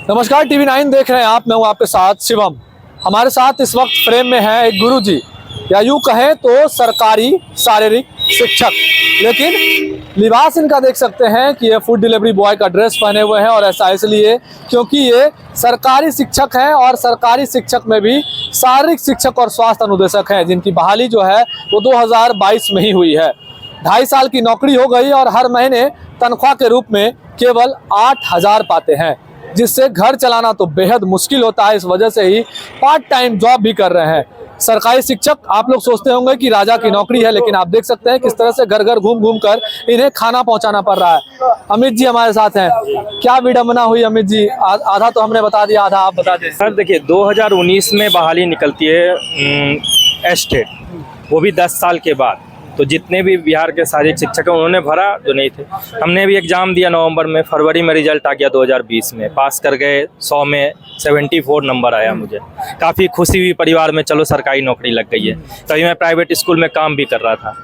नमस्कार, टीवी 9 देख रहे हैं आप। मैं हूं आपके साथ शिवम। हमारे साथ इस वक्त फ्रेम में है एक गुरुजी, या यूं कहें तो सरकारी शारीरिक शिक्षक। लेकिन लिबास इनका देख सकते हैं कि ये फूड डिलीवरी बॉय का ड्रेस पहने हुए हैं, और ऐसा इसलिए क्योंकि ये सरकारी शिक्षक हैं, और सरकारी शिक्षक में भी शारीरिक शिक्षक और स्वास्थ्य अनुदेशक हैं, जिनकी बहाली जो है वो 2022 में ही हुई है। 2.5 साल की नौकरी हो गई और हर महीने तनख्वाह के रूप में केवल 8,000 पाते हैं, जिससे घर चलाना तो बेहद मुश्किल होता है। इस वजह से ही पार्ट टाइम जॉब भी कर रहे हैं। सरकारी शिक्षक, आप लोग सोचते होंगे कि राजा की नौकरी है, लेकिन आप देख सकते हैं किस तरह से घर घर घूम घूम कर इन्हें खाना पहुंचाना पड़ रहा है। अमित जी हमारे साथ हैं। क्या विडंबना हुई अमित जी? आधा तो हमने बता दिया, आधा आप बता दें। सर देखिए, 2019 में बहाली निकलती है एस्टेट, वो भी 10 साल के बाद। तो जितने भी बिहार के शारीरिक शिक्षक हैं उन्होंने भरा, जो नहीं थे। हमने भी एग्ज़ाम दिया नवंबर में, फरवरी में रिजल्ट आ गया 2020 में, पास कर गए। 100 में 74 नंबर आया मुझे। काफ़ी खुशी हुई परिवार में, चलो सरकारी नौकरी लग गई है। तभी मैं प्राइवेट स्कूल में काम भी कर रहा था।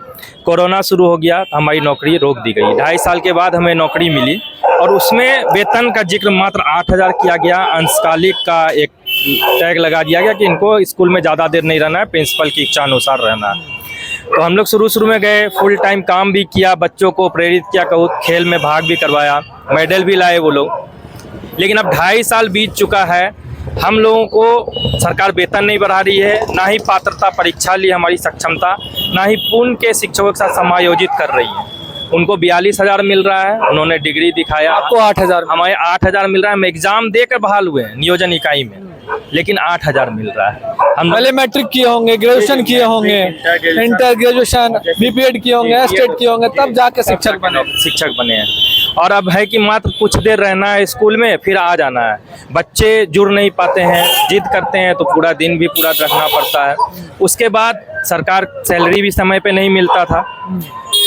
कोरोना शुरू हो गया तो हमारी नौकरी रोक दी गई। 2.5 साल के बाद हमें नौकरी मिली, और उसमें वेतन का जिक्र मात्र 8,000 किया गया। अंशकालिक का एक टैग लगा दिया गया कि इनको स्कूल में ज़्यादा देर नहीं रहना है, प्रिंसिपल की इच्छा अनुसार रहना है। तो हम लोग शुरू में गए, फुल टाइम काम भी किया, बच्चों को प्रेरित किया, कहूँ खेल में भाग भी करवाया, मेडल भी लाए वो लोग। लेकिन अब 2.5 साल बीत चुका है, हम लोगों को सरकार वेतन नहीं बढ़ा रही है, ना ही पात्रता परीक्षा ली हमारी सक्षमता, ना ही पूर्ण के शिक्षकों के साथ समायोजित कर रही है। उनको 42,000 मिल रहा है, उन्होंने डिग्री दिखाया। आपको 8,000? हमारे 8,000 मिल रहा है। हम एग्जाम देकर बहाल हुए हैं नियोजन इकाई में, लेकिन 8,000 मिल रहा है। हम पहले मैट्रिक किए होंगे, ग्रेजुएशन किए होंगे, इंटर ग्रेजुएशन, बीपीएड किए होंगे, एस्टेट किए होंगे, तब जाके शिक्षक बने हैं। और अब है कि मात्र कुछ देर रहना है स्कूल में, फिर आ जाना है। बच्चे जुड़ नहीं पाते हैं, जिद करते हैं तो पूरा दिन भी पूरा रखना पड़ता है। उसके बाद सरकार सैलरी भी समय पे नहीं मिलता था।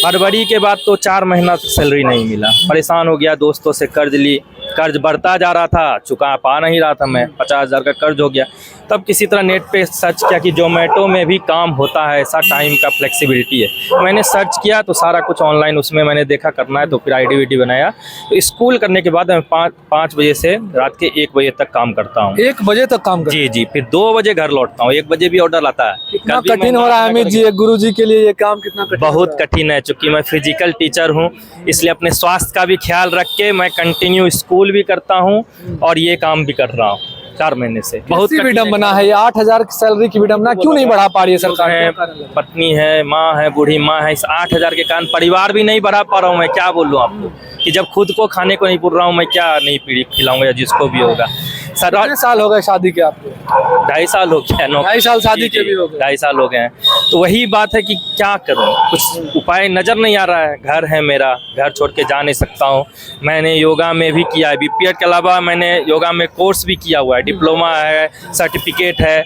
फरवरी के बाद तो 4 महीना सैलरी नहीं मिला। परेशान हो गया, दोस्तों से कर्ज ली, कर्ज बढ़ता जा रहा था, चुका पा नहीं रहा था मैं। 50,000 का कर्ज हो गया। तब किसी तरह नेट पे सर्च किया कि जोमेटो में भी काम होता है, ऐसा टाइम का फ्लेक्सिबिलिटी है। मैंने सर्च किया तो सारा कुछ ऑनलाइन उसमें मैंने देखा करना है, तो फिर आईडी बनाया। तो स्कूल करने के बाद मैं 5 बजे से रात के 1 बजे तक काम करता हूँ। 1 बजे तक काम करते? जी, फिर 2 बजे घर लौटता हूँ। 1 बजे भी ऑर्डर आता है। कितना कठिन हो रहा है अमित जी, एक गुरु जी के लिए ये काम कितना कठिन? बहुत कठिन है, चूँकि मैं फिजिकल टीचर हूँ, इसलिए अपने स्वास्थ्य का भी ख्याल रख के मैं कंटिन्यू स्कूल भी करता हूँ और ये काम भी कर रहा हूँ 4 महीने से। बहुत विडंबना है ये 8,000 की सैलरी की विडंबना क्यों नहीं बढ़ा पा रही है सरकार? पत्नी है, माँ है, बूढ़ी माँ है। इस 8,000 के कारण परिवार भी नहीं बढ़ा पा रहा हूँ मैं। क्या बोलूँ आपको कि जब खुद को खाने को नहीं पूछ रहा हूँ, मैं क्या नहीं पीढ़ी खिलाऊंगा, या जिसको भी होगा। कितने साल हो गए शादी के आपको? 2.5 साल हो गया। 2.5 साल शादी के भी हो गए? 2.5 साल हो गए हैं। तो वही बात है कि क्या करूं, कुछ उपाय नज़र नहीं आ रहा है। घर है मेरा, घर छोड़ के जा नहीं सकता हूं। मैंने योगा में भी किया है, बीपीएड के अलावा मैंने योगा में कोर्स भी किया हुआ है, डिप्लोमा है, सर्टिफिकेट है।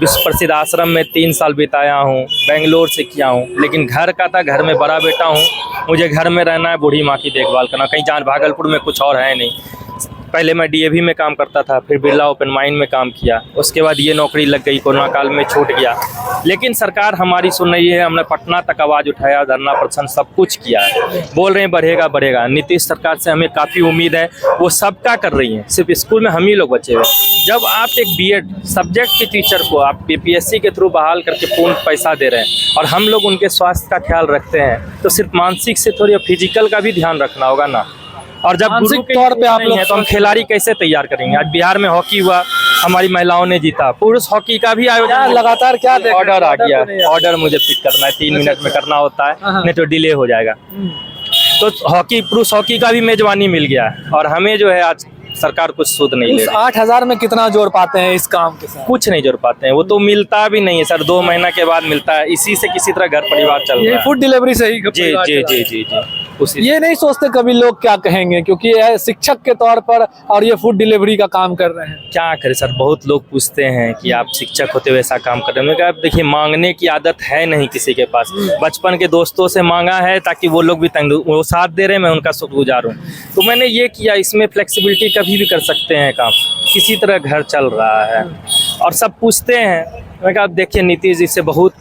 विश्व प्रसिद्ध आश्रम में 3 साल बिताया हूँ, बेंगलोर से किया हूँ। लेकिन घर का था, घर में बड़ा बेटा हूँ, मुझे घर में रहना है, बूढ़ी माँ की देखभाल करना। कहीं जान, भागलपुर में कुछ और है नहीं। पहले मैं डीएवी में काम करता था, फिर बिरला ओपन माइंड में काम किया। उसके बाद ये नौकरी लग गई, कोरोना काल में छूट गया। लेकिन सरकार हमारी सुन रही है। हमने पटना तक आवाज़ उठाया, धरना प्रदर्शन सब कुछ किया है। बोल रहे हैं बढ़ेगा बढ़ेगा। नीतीश सरकार से हमें काफ़ी उम्मीद है, वो सबका कर रही है, सिर्फ स्कूल में हम ही लोग बचे हुए। जब आप एक बीएड सब्जेक्ट के टीचर को आप बीपीएससी के थ्रू बहाल करके पूर्ण पैसा दे रहे हैं, और हम लोग उनके स्वास्थ्य का ख्याल रखते हैं, तो सिर्फ मानसिक से थोड़ी फिजिकल का भी ध्यान रखना होगा ना। और जब मानसिक तौर पे आप लोग हैं तो हम खिलाड़ी कैसे तैयार करेंगे? आज बिहार में हॉकी हुआ, हमारी महिलाओं ने जीता। पुरुष हॉकी का भी आयोजन लगातार क्या ऑर्डर आ गया। ऑर्डर मुझे पिक करना है, 3 मिनट में करना होता है, नहीं तो डिले हो जाएगा। तो हॉकी, पुरुष हॉकी का भी मेजबानी मिल गया, और हमें जो है आज सरकार कुछ सूद नहीं ले रही। 8,000 में कितना जोड़ पाते हैं इस काम के साथ? कुछ नहीं जोड़ पाते हैं, वो तो मिलता भी नहीं है सर। 2 महीना के बाद मिलता है। इसी से किसी तरह घर परिवार चल रहा है। फूड डिलीवरी से ही? जी। ये नहीं सोचते कभी लोग क्या कहेंगे, क्योंकि ये शिक्षक के तौर पर और ये फूड डिलीवरी का काम कर रहे हैं? क्या करें सर, बहुत लोग पूछते हैं कि आप शिक्षक होते हुए ऐसा काम कर रहे हैं। मैंने कहा देखिए, मांगने की आदत है नहीं किसी के पास। बचपन के दोस्तों से मांगा है ताकि वो लोग भी वो साथ दे रहे हैं, मैं उनका शुक्रगुजार हूँ। तो मैंने ये किया। इसमें फ्लेक्सिबिलिटी कभी भी कर सकते हैं काम, किसी तरह घर चल रहा है। और सब पूछते हैं। मैंने कहा देखिए, नीतीश जी से बहुत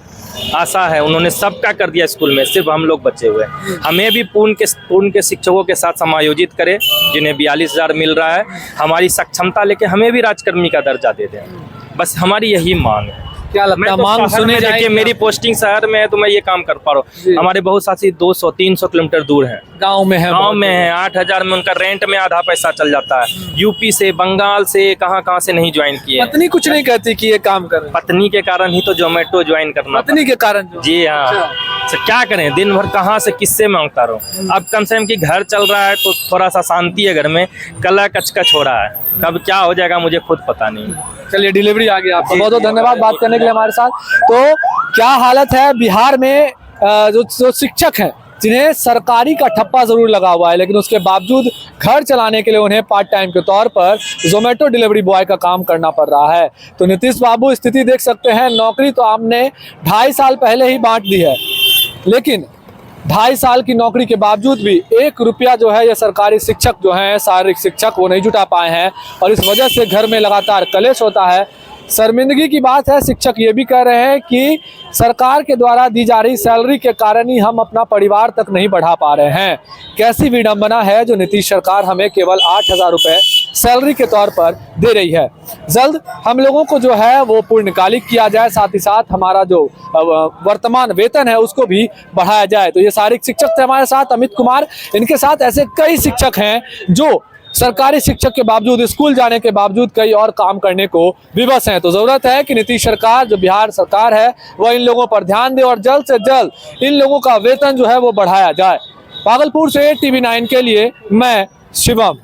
आशा है उन्होंने सबका कर दिया स्कूल में, सिर्फ हम लोग बचे हुए हैं। हमें भी पूर्ण के शिक्षकों के साथ समायोजित करें, जिन्हें 42,000 मिल रहा है, हमारी सक्षमता लेके हमें भी राजकर्मी का दर्जा दे दें। बस हमारी यही मांग है। क्या लगता मैं है तो मांग शहर सुनी में, देखिए जाएगी? मेरी पोस्टिंग शहर में है तो मैं ये काम कर पा रहा जी। हूँ। हमारे बहुत साथी 200-300 किलोमीटर दूर हैं, गांव में है, गांव बहुत में है। 8,000 में उनका रेंट में आधा पैसा चल जाता है। यूपी से, बंगाल से, कहाँ से नहीं ज्वाइन किए। पत्नी कुछ नहीं कहती कि ये काम कर रहे हैं? पत्नी के कारण ही तो जोमेटो ज्वाइन करना पत्नी के कारण जो जी हाँ। अच्छा। तो क्या करें, दिन भर कहाँ से किससे मांगता रहूं। अब कम से कम कि घर चल रहा है तो थोड़ा सा शांति है घर में। कला कचकच हो रहा है, कब क्या हो जाएगा मुझे खुद पता नहीं। चलिए, डिलीवरी आ गई आपको। जी, बहुत बहुत जी, धन्यवाद बात करने के लिए हमारे साथ। तो क्या हालत है बिहार में, जो शिक्षक हैं जिन्हें सरकारी का ठप्पा जरूर लगा हुआ है, लेकिन उसके बावजूद घर चलाने के लिए उन्हें पार्ट टाइम के तौर पर जोमेटो डिलीवरी बॉय का काम करना पड़ रहा है। तो नीतीश बाबू स्थिति देख सकते हैं। नौकरी तो आपने 2.5 साल पहले ही बांट दी है, लेकिन 2.5 साल की नौकरी के बावजूद भी 1 रुपया जो है ये सरकारी शिक्षक जो हैं, शारीरिक शिक्षक, वो नहीं जुटा पाए हैं, और इस वजह से घर में लगातार कलेश होता है। शर्मिंदगी की बात है। शिक्षक ये भी कह रहे हैं कि सरकार के द्वारा दी जा रही सैलरी के कारण ही हम अपना परिवार तक नहीं बढ़ा पा रहे हैं। कैसी विडंबना है जो नीतीश सरकार हमें केवल 8,000 रुपये सैलरी के तौर पर दे रही है। जल्द हम लोगों को जो है वो पूर्णकालिक किया जाए, साथ ही साथ हमारा जो वर्तमान वेतन है उसको भी बढ़ाया जाए। तो ये शारीरिक शिक्षक थे हमारे साथ, अमित कुमार। इनके साथ ऐसे कई शिक्षक हैं जो सरकारी शिक्षक के बावजूद, स्कूल जाने के बावजूद कई और काम करने को विवश हैं। तो जरूरत है कि नीतीश सरकार, जो बिहार सरकार है, वह इन लोगों पर ध्यान दे और जल्द से जल्द इन लोगों का वेतन जो है वो बढ़ाया जाए। भागलपुर से TV9 के लिए मैं शिवम।